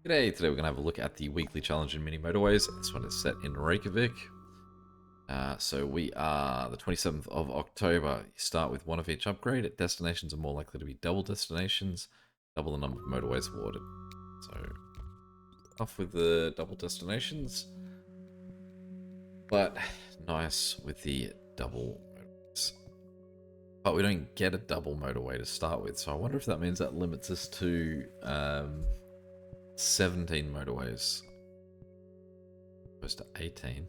Today we're going to have a look at the weekly challenge in mini motorways. This one is set in Reykjavik. So we are the 27th of October. You start with one of each upgrade. Destinations are more likely to be double destinations, double the number of motorways awarded. So off with the double destinations, but nice with the double motorways. But we don't get a double motorway to start with, so I wonder if that means that limits us to 17 motorways opposed to 18.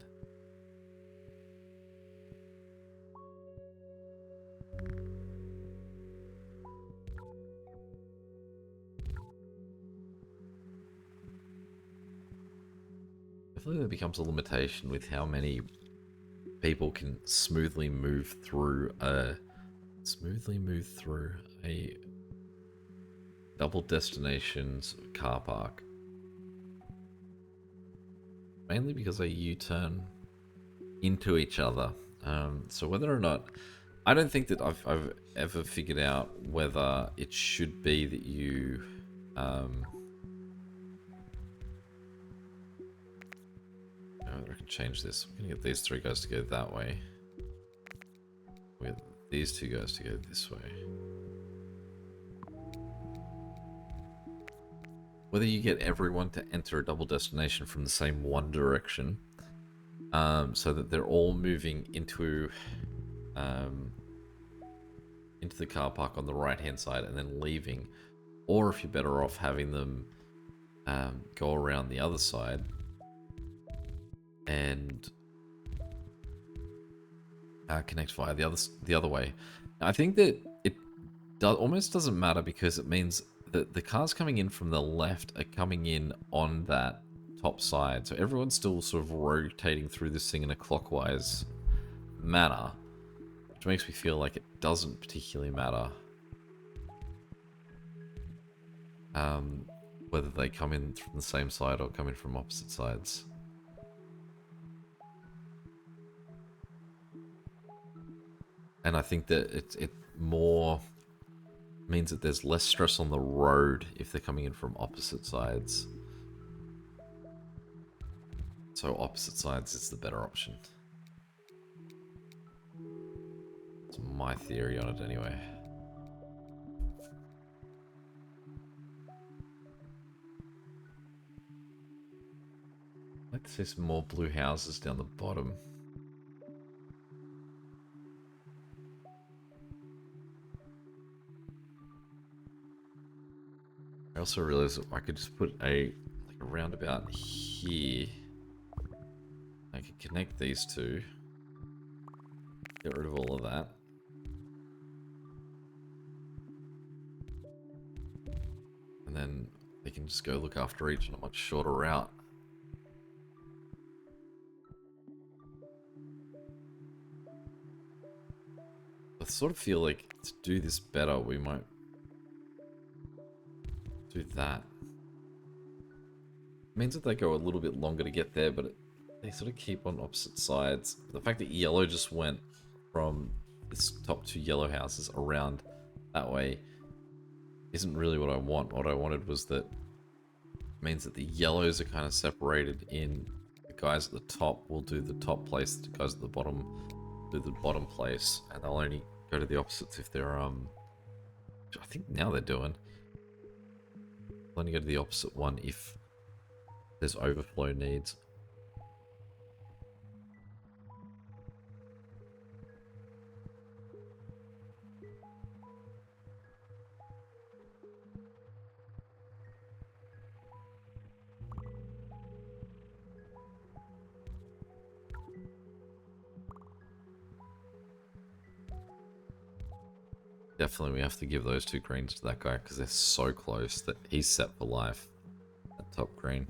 Definitely there becomes a limitation with how many people can smoothly move through a double destinations car park. Mainly because they U-turn into each other. So whether or not, I don't think that I've ever figured out whether it should be that you I can change this. We're gonna get these three guys to go that way. We get these two guys to go this way. Whether you get everyone to enter a double destination from the same one direction, so that they're all moving into the car park on the right hand side and then leaving, or if you're better off having them go around the other side and connect via the other way. I think that it almost doesn't matter because it means that the cars coming in from the left are coming in on that top side, so everyone's still sort of rotating through this thing in a clockwise manner, which makes me feel like it doesn't particularly matter whether they come in from the same side or come in from opposite sides. And I think that it more means that there's less stress on the road if they're coming in from opposite sides. So opposite sides is the better option. That's my theory on it anyway. I'd like to see some more blue houses down the bottom. I also realized that I could just put a roundabout here. I could connect these two. Get rid of all of that. And then they can just go look after each on a much shorter route. I sort of feel like to do this better, we might do that. It means that they go a little bit longer to get there, but they sort of keep on opposite sides. The fact that yellow just went from this top two yellow houses around that way isn't really what I want. What I wanted was that it means that the yellows are kind of separated in. The guys at the top will do the top place, the guys at the bottom do the bottom place, and they'll only go to the opposites if they're I think now they're doing. They'll only go to the opposite one if there's overflow needs. Definitely we have to give those two greens to that guy because they're so close that he's set for life. That top green.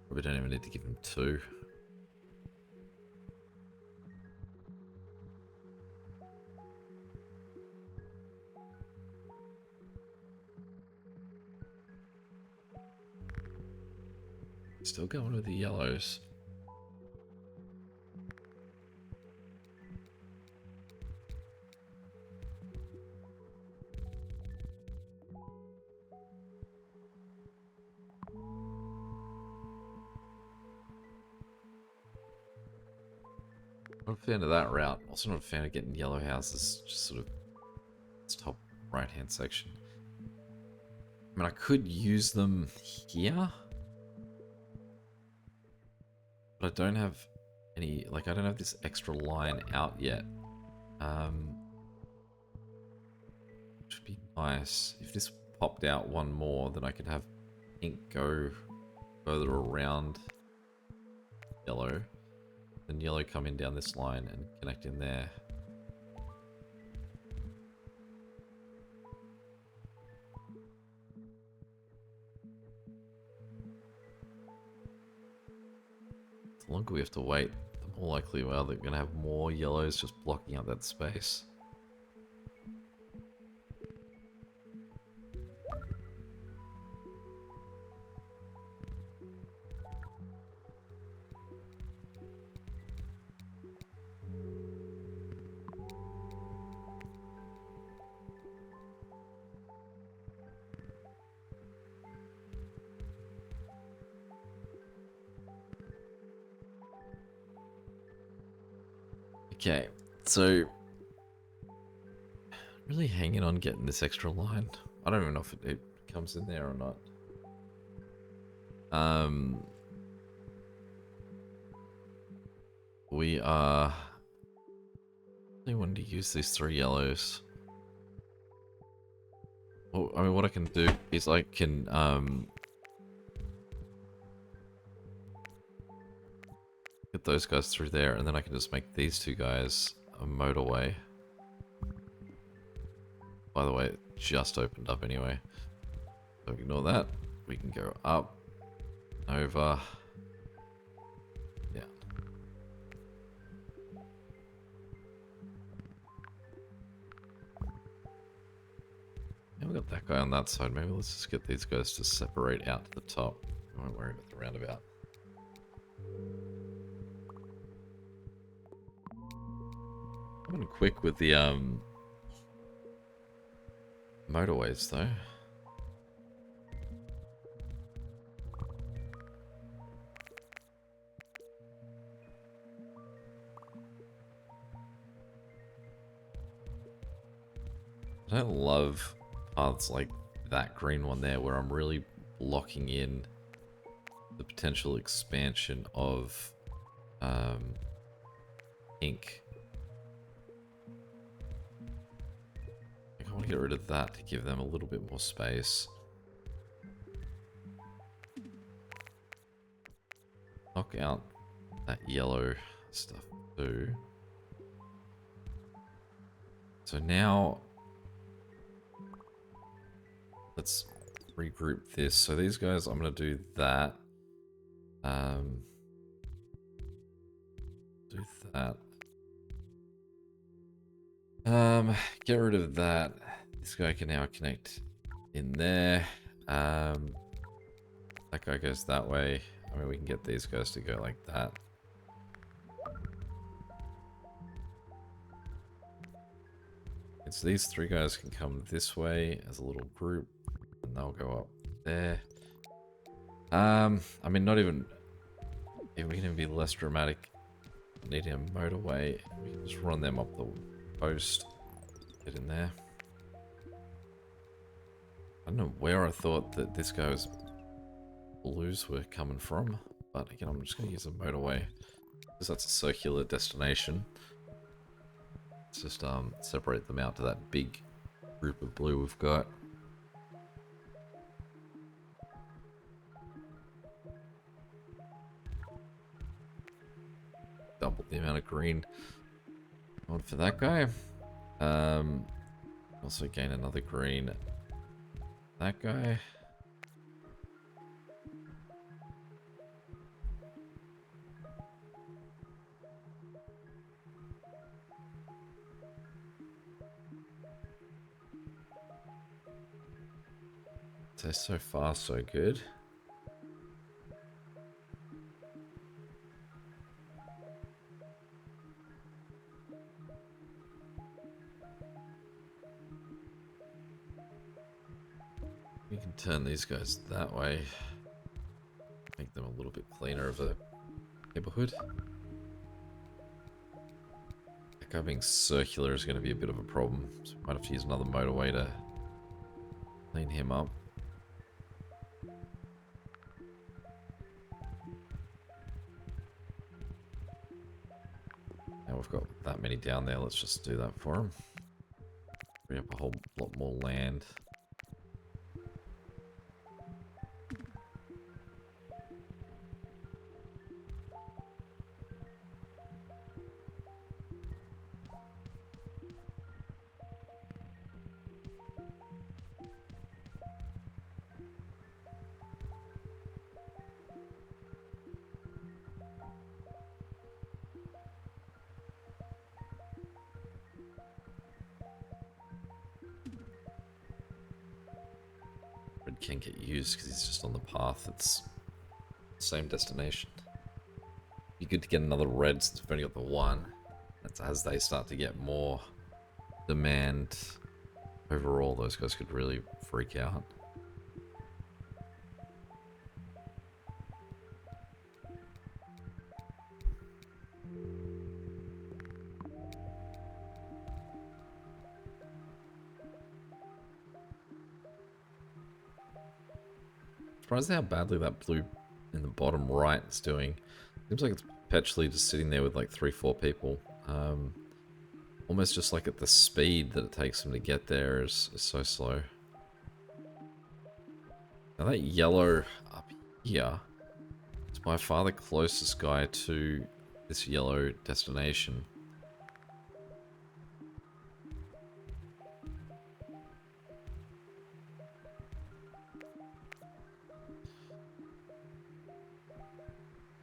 We don't even need to give him two. Still going with the yellows. fan of that route. Also not a fan of getting yellow houses just sort of its top right hand section. I mean, I could use them here, but I don't have any, like, I don't have this extra line out yet. Which would be nice. If this popped out one more, then I could have pink go further around yellow, then yellow come in down this line and connect in there. The longer we have to wait, the more likely we are that we're going to have more yellows just blocking up that space. Okay, so really hanging on getting this extra line. I don't even know if it comes in there or not. We are really wanting to use these 3 yellows. Well, I mean, what I can do is I can get those guys through there, and then I can just make these 2 guys a motorway. By the way, it just opened up anyway. So ignore that. We can go up, over, yeah. And we got that guy on that side. Maybe let's just get these guys to separate out to the top. I won't worry about the roundabout. I'm going quick with the motorways though. I don't love paths like that green one there where I'm really blocking in the potential expansion of ink. I want to get rid of that to give them a little bit more space. Knock out that yellow stuff too. So now let's regroup this. So these guys, I'm going to do that. Do that. Get rid of that. This guy can now connect in there. That guy goes that way. I mean, we can get these guys to go like that. And so these 3 guys can come this way as a little group, and they'll go up there. I mean, not even. If we can even be less dramatic, needing a motorway, we can just run them up the post. Get in there. I don't know where I thought that this guy's blues were coming from, but again, I'm just going to use a motorway because that's a circular destination. Let's just separate them out to that big group of blue we've got. Double the amount of green. One for that guy. Also gain another green. That guy. So far, so good. We can turn these guys that way. Make them a little bit cleaner of a neighborhood. That guy being circular is going to be a bit of a problem. So we might have to use another motorway to clean him up. Now we've got that many down there. Let's just do that for him. Free up a whole lot more land. Red can't get used because he's just on the path. It's the same destination. Be good to get another red since we've only got the one. That's as they start to get more demand overall, those guys could really freak out. Surprised how badly that blue in the bottom right is doing. Seems like it's perpetually just sitting there with like 3-4 people. Almost just like at the speed that it takes them to get there is so slow. Now that yellow up here is by far the closest guy to this yellow destination.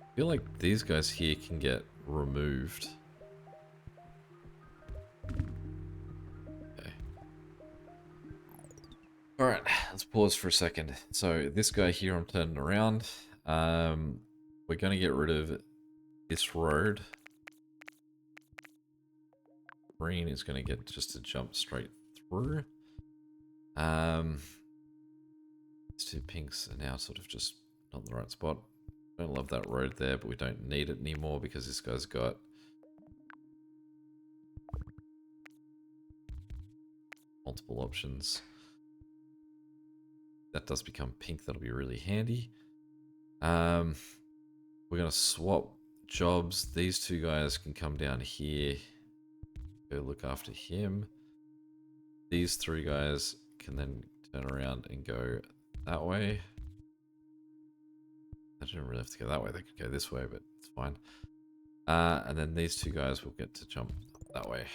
I feel like these guys here can get removed. Okay. Alright, let's pause for a second. So this guy here I'm turning around. We're going to get rid of this road. Green is going to get just to jump straight through. These two pinks are now sort of just not in the right spot. Don't love that road there, but we don't need it anymore because this guy's got multiple options. That does become pink. That'll be really handy. We're going to swap jobs. These two guys can come down here. Go look after him. These three guys can then turn around and go that way. I didn't really have to go that way. They could go this way, but it's fine. And then these two guys will get to jump that way.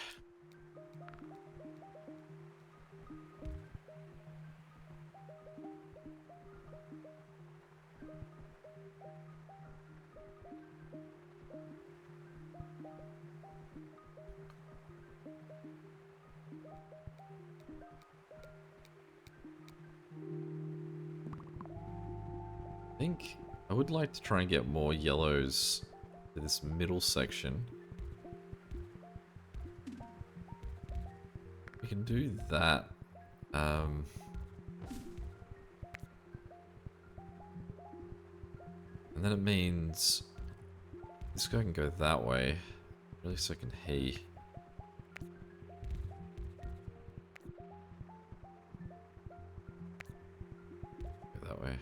I think I would like to try and get more yellows to this middle section. We can do that. And then it means this guy can go that way. Really, so can he. Go that way.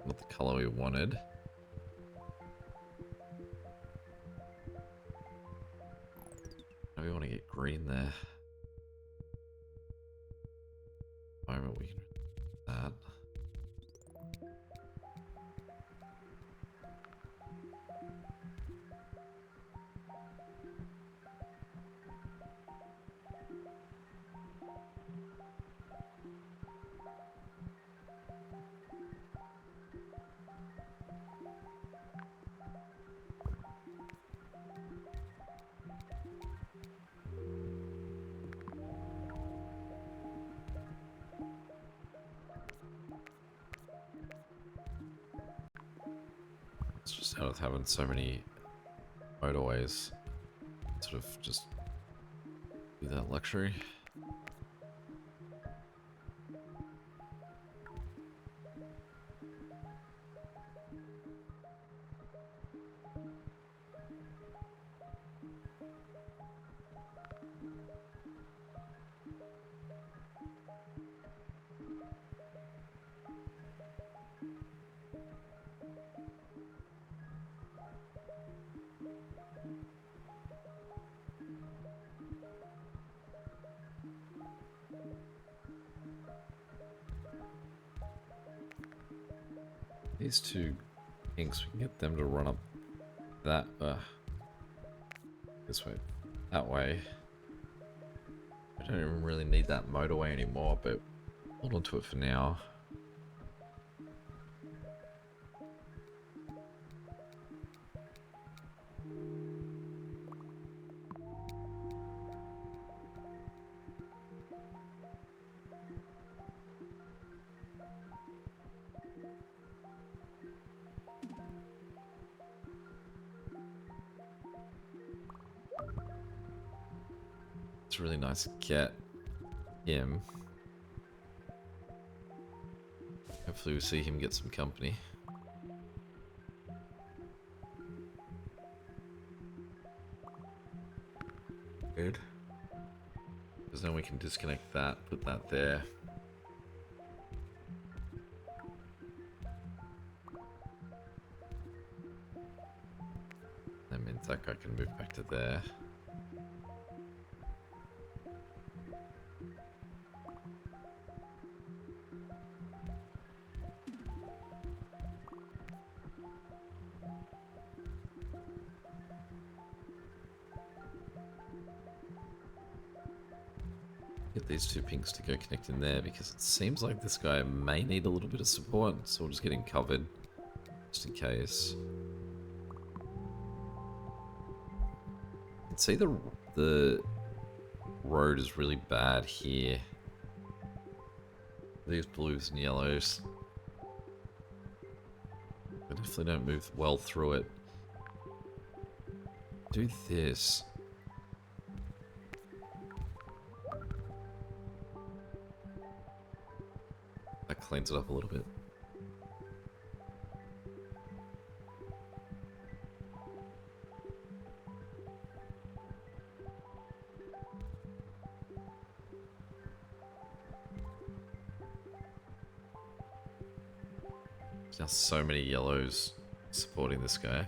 Not the color we wanted. Now we want to get green there. Moment we can do that. It's just out of having so many motorways. Sort of just do that luxury. These two pinks, we can get them to run up that, this way, that way. I don't even really need that motorway anymore, but hold on to it for now. It's really nice to get him. Hopefully we see him get some company. Good. Because then we can disconnect that, put that there. That means that guy can move back to there. Get these two pinks to go connect in there because it seems like this guy may need a little bit of support, so we'll just get him covered just in case. You can see the road is really bad here. These blues and yellows. They definitely don't move well through it. Do this. That cleans it up a little bit. There's now so many yellows supporting this guy.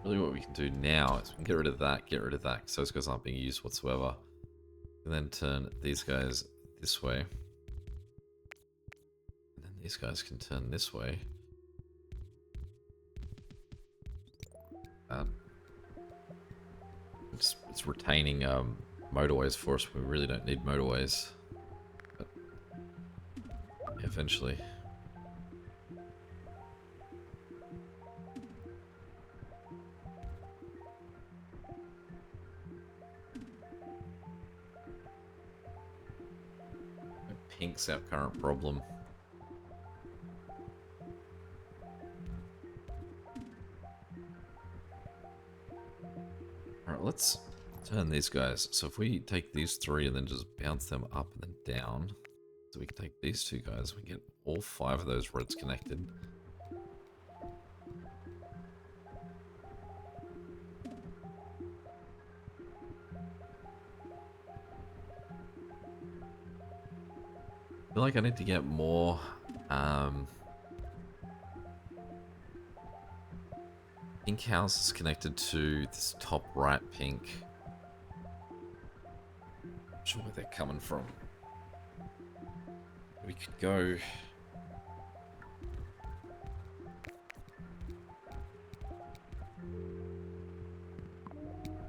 Really what we can do now is we can get rid of that, because those guys aren't being used whatsoever. And then turn these guys this way. And then these guys can turn this way. It's retaining motorways for us. We really don't need motorways. But eventually. Pink's our current problem. Alright, let's turn these guys. So if we take these three and then just bounce them up and then down. So we can take these two guys, we get all 5 of those reds connected. I feel like I need to get more pink house is connected to this top right pink. Not sure where they're coming from. We could go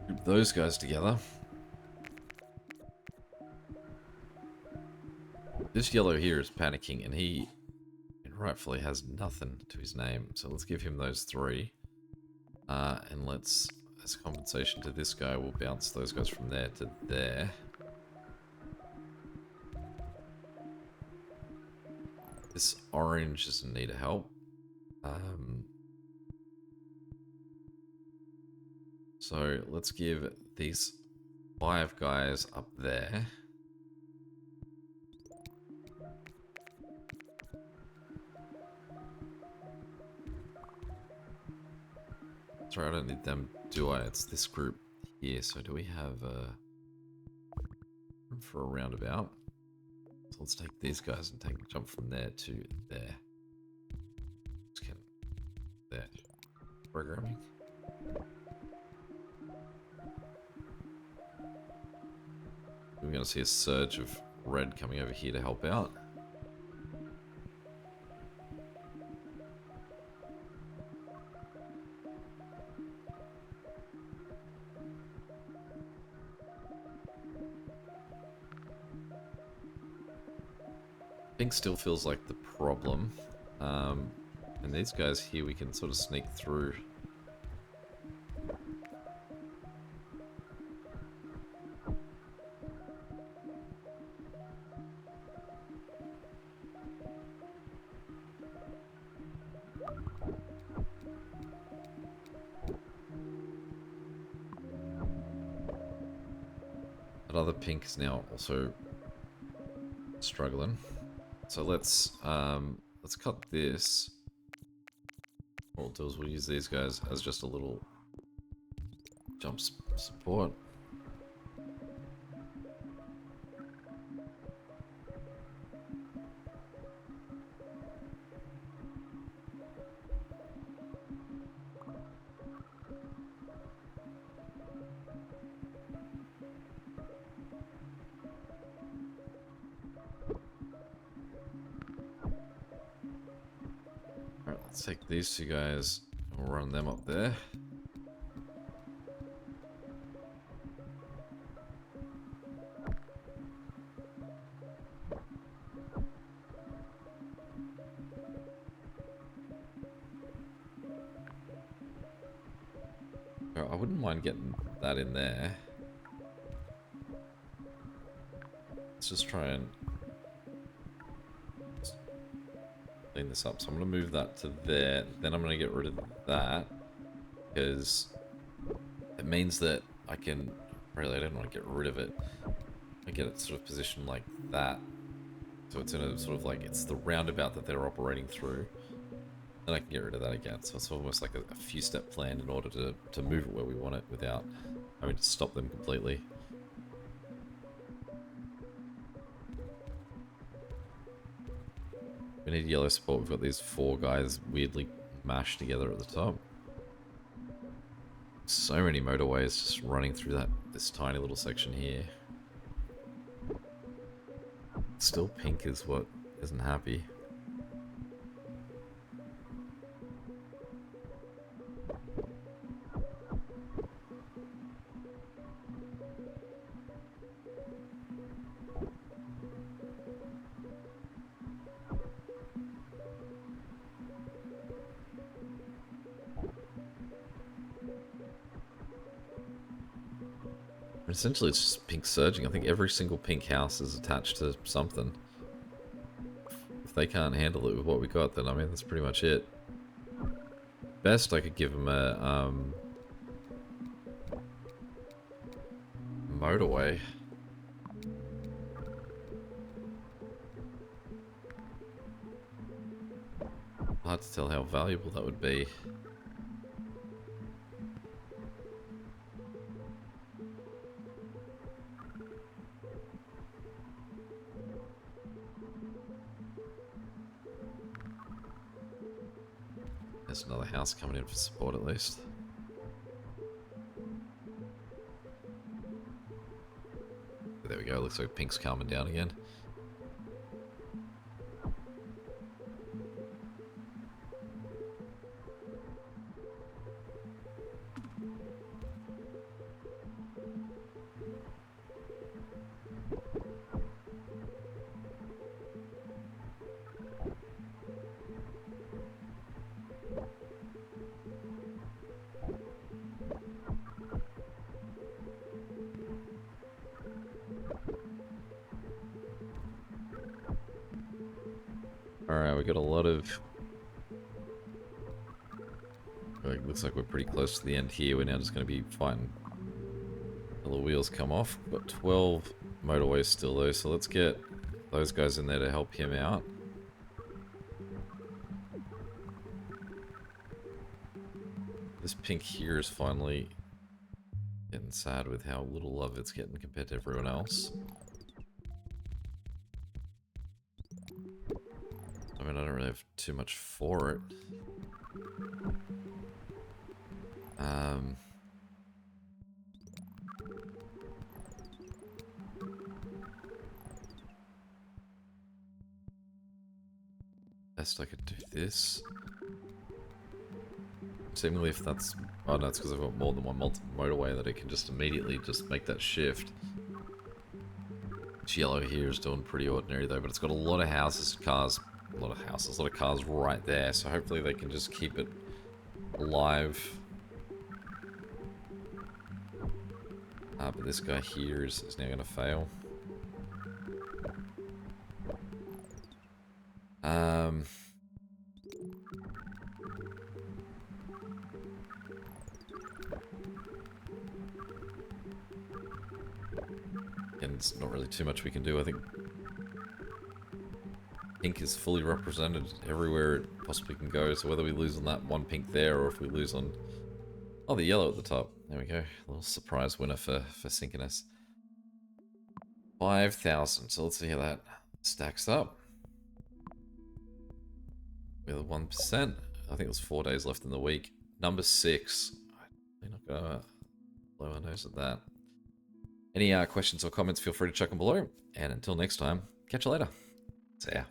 group those guys together. This yellow here is panicking, and he rightfully has nothing to his name. So let's give him those 3. And let's, as compensation to this guy, we'll bounce those guys from there to there. This orange doesn't need help. So let's give these 5 guys up there. Sorry, I don't need them, do I? It's this group here. So do we have room for a roundabout? So let's take these guys and jump from there to there. Just can there. Programming. We're going to see a surge of red coming over here to help out. Pink still feels like the problem. And these guys here we can sort of sneak through. That other pink is now also struggling. So let's cut this. What we'll do is we'll use these guys as just a little jump support. Alright, let's take these two guys and we'll run them up there. I wouldn't mind getting that in there. Let's just try and clean this up. So I'm going to move that to there. Then I'm going to get rid of that because it means that I can... Really, I don't want to get rid of it. I get it sort of positioned like that. So it's in a sort of like... It's the roundabout that they're operating through. Then I can get rid of that again. So it's almost like a few-step plan in order to move it where we want it without having to stop them completely. We need yellow support. We've got these four guys weirdly mashed together at the top. So many motorways just running through this tiny little section here. Still pink is what isn't happy. Essentially, it's just pink surging. I think every single pink house is attached to something. If they can't handle it with what we got, then I mean, that's pretty much it. Best, I could give them a motorway. Hard to tell how valuable that would be. There's another house coming in for support at least. There we go, looks like pink's calming down again. Alright, we got a lot of... looks like we're pretty close to the end here. We're now just going to be fighting till the wheels come off. We've got 12 motorways still though, so let's get those guys in there to help him out. This pink here is finally getting sad with how little love it's getting compared to everyone else. I mean, I don't really have too much for it. Best I could do this. Seemingly if that's... Oh no, it's because I've got more than one motorway that it can just immediately just make that shift. This yellow here is doing pretty ordinary though, but it's got a lot of houses, cars, a lot of cars right there, so hopefully they can just keep it alive. But this guy here is now going to fail. And it's not really too much we can do. I think pink is fully represented everywhere it possibly can go, so whether we lose on that one pink there or if we lose on... Oh, the yellow at the top. There we go. A little surprise winner for Synchronous. 5,000. So let's see how that stacks up. With a 1%. I think it was 4 days left in the week. Number 6. I'm not gonna blow our nose at that. Any questions or comments, feel free to chuck them below. And until next time, catch you later. See ya.